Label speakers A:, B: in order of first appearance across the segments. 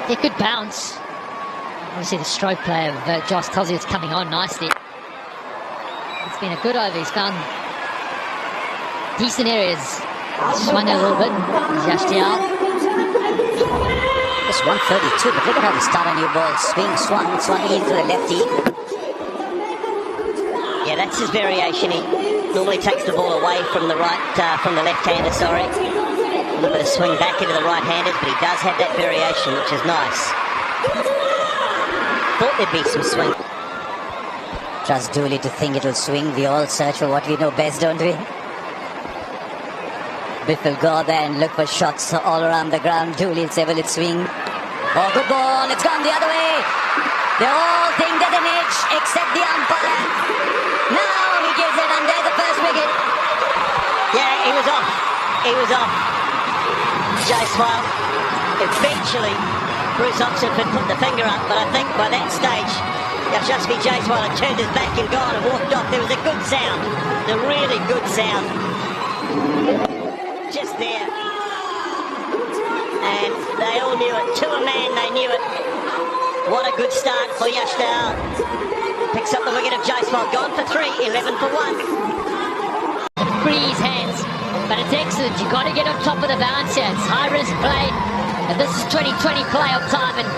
A: They could bounce. Obviously the stroke play of Jos Buttler is coming on nicely. It's been a good over. He's found decent areas. Swung a little bit. Just out.
B: It's 132, but look at how the start on your ball. Swung into the lefty.
C: Yeah, that's his variation. He normally takes the ball away from the from the left-hander, sorry. A little bit of swing back into the right-handers, but he does have that variation, which is nice. Thought there'd be some swing.
B: Trust Dooley to think it'll swing. We all search for what we know best, don't we? Biff will go there and look for shots all around the ground. Dooley will say, will it swing? Oh, good ball. It's gone the other way. They all think there's an edge, except the umpire. Now he gives it, and there's the first wicket.
C: Yeah, he was off. He was off. Jaiswal. Eventually, Bruce Oxenford put the finger up, but I think by that stage, Yashasvi Jaiswal had turned his back and gone and walked off. There was a good sound. A really good sound. Just there. And they all knew it. To a man, they knew it. What a good start for Yashasvi. Picks up the wicket of Jaiswal. Gone for 3, 11 for 1.
A: Free his hands, but it's excellent. You've got to get on top of the bounce here. It's high-risk play, and this is 2020 playoff time. And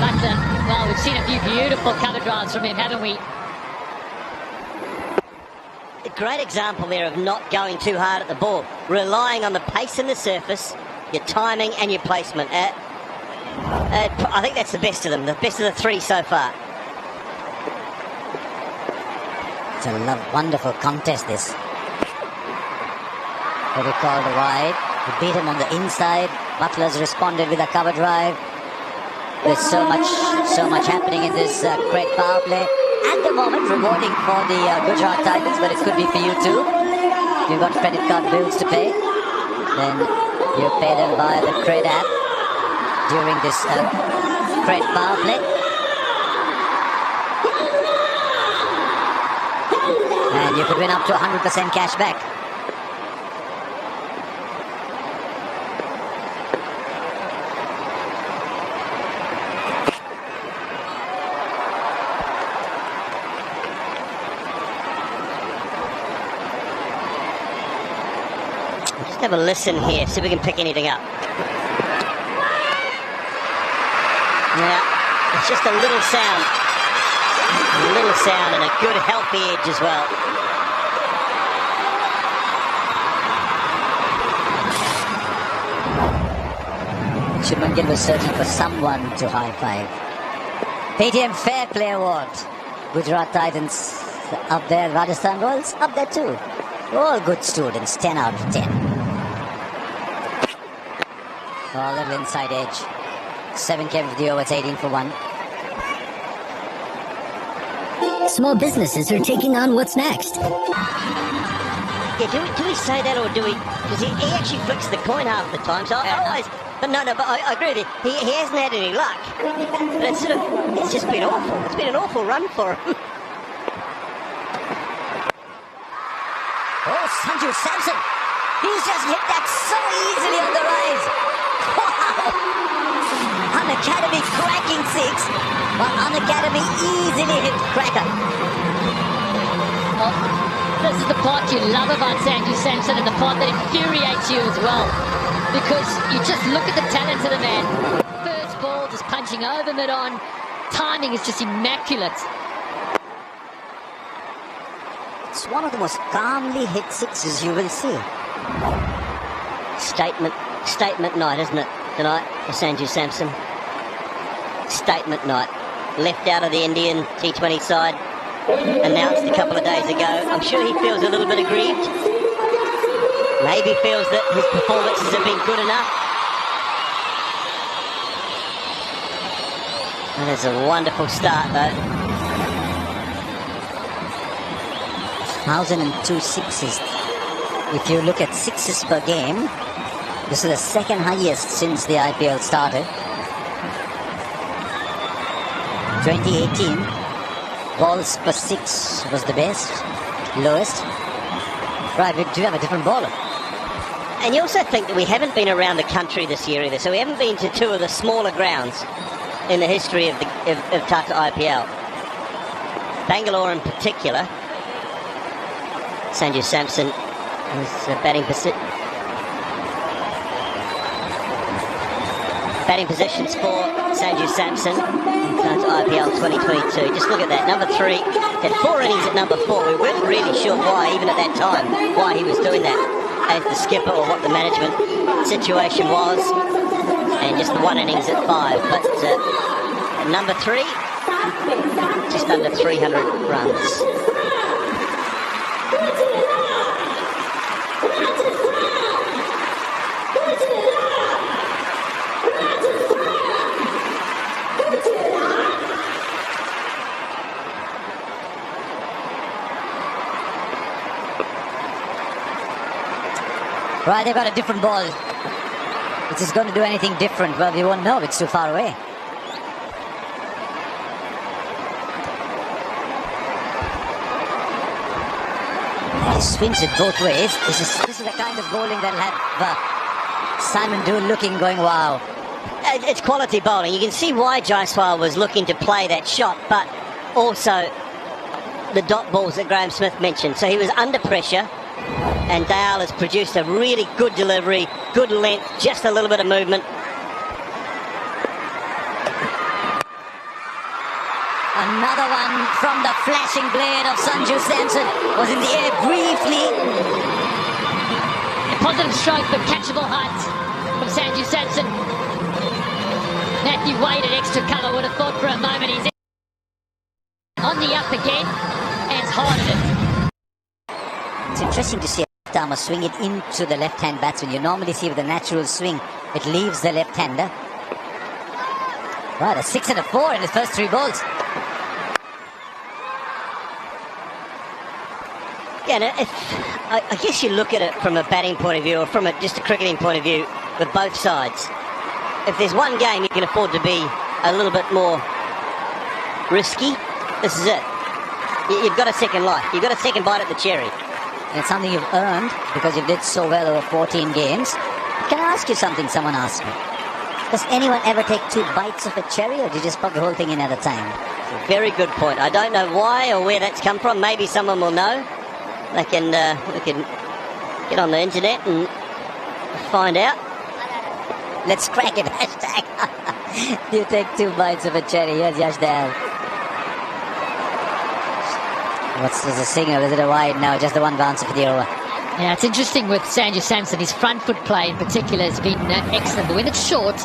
A: Buttler, well, we've seen a few beautiful cover drives from him, haven't we?
C: A great example there of not going too hard at the ball, relying on the pace in the surface, your timing and your placement. I think that's the best of them, the best of the 3 so far.
B: It's a wonderful contest, this. But he called a wide. He beat him on the inside. Buttler's responded with a cover drive. There's so much happening in this great power play. At the moment, rewarding for the Gujarat Titans, but it could be for you too. You've got credit card bills to pay. Then you pay them via the Cred app during this Cred power play. And you could win up to 100% cash back.
C: Just have a listen here, see if we can pick anything up. Yeah, it's just a little sound. A little sound and a good healthy edge as well.
B: Shubman Gill was searching for someone to high-five. PTM Fair Play Award. Gujarat Titans up there, Rajasthan Royals up there too. All good students, 10 out of 10. Oh, a little inside edge. 7 came for the over, it's 18 for 1. Small businesses are taking on what's next.
C: Yeah, do we say that, or do we... Because he actually flicks the coin half the time, so I always... But no, but I agree with you. He hasn't had any luck. But it's just been awful. It's been an awful run for him.
B: Oh, Sanju Samson. He's just hit that so easily on the rise. Wow. Unacademy cracking 6. While Unacademy easily hit cracker.
A: Oh, this is the part you love about Sanju Samson, and the part that infuriates you as well. Because you just look at the talent of the man. First ball, just punching over mid-on. Timing is just immaculate.
B: It's one of the most calmly hit 6s you will see.
C: Statement night, isn't it, tonight for Sanju Samson? Statement night. Left out of the Indian T20 side. Announced a couple of days ago. I'm sure he feels a little bit aggrieved. Maybe feels that his performances have been good enough. And it's a wonderful start, though.
B: 1,002 sixes. If you look at 6s per game, this is the second highest since the IPL started. 2018, balls per 6 was the best, lowest. Right, we do have a different bowler.
C: And you also think that we haven't been around the country this year either, so we haven't been to two of the smaller grounds in the history of Tata IPL. Bangalore in particular. Sanju Samson is batting positions for Sanju Samson in IPL 2022. Just look at that, number 3. Had 4 innings at number 4. We weren't really sure why, even at that time, why he was doing that as the skipper or what the management situation was. And just the 1 innings at 5. But at number 3, just under 300 runs.
B: Right, they've got a different ball. Is this going to do anything different? Well, we won't know. It's too far away. He swings it both ways. This is the kind of bowling that'll have Simon Dool looking, going, wow.
C: It's quality bowling. You can see why Jaiswal was looking to play that shot, but also the dot balls that Graham Smith mentioned. So he was under pressure. And Dale has produced a really good delivery, good length, just a little bit of movement.
B: Another one from the flashing blade of Sanju Samson. Was in the air briefly.
A: A positive stroke, but catchable height from Sanju Samson. Matthew Wade at extra cover would have thought for a moment he's on the up again and hard at it.
B: It's interesting to see Tama swing it into the left-hand batsman. You normally see with a natural swing, it leaves the left-hander. Right, a 6 and a 4 in his first 3 balls.
C: Yeah, I guess you look at it from a batting point of view or from just a cricketing point of view with both sides. If there's one game you can afford to be a little bit more risky, this is it. You've got a second life. You've got a second bite at the cherry.
B: And it's something you've earned because you did so well over 14 games. Can I ask you something someone asked me? Does anyone ever take 2 bites of a cherry, or do you just pop the whole thing in at a time?
C: Very good point. I don't know why or where that's come from. Maybe someone will know. They can get on the internet and find out.
B: Let's crack it. Hashtag. You take 2 bites of a cherry. Here's Yashdale. What's the signal? Is it a wide? No, just the one bouncer for the over.
A: Yeah, it's interesting with Sanju Samson. His front foot play in particular has been excellent. But when it's short,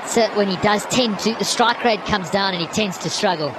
A: it's when he does tend to, the strike rate comes down and he tends to struggle.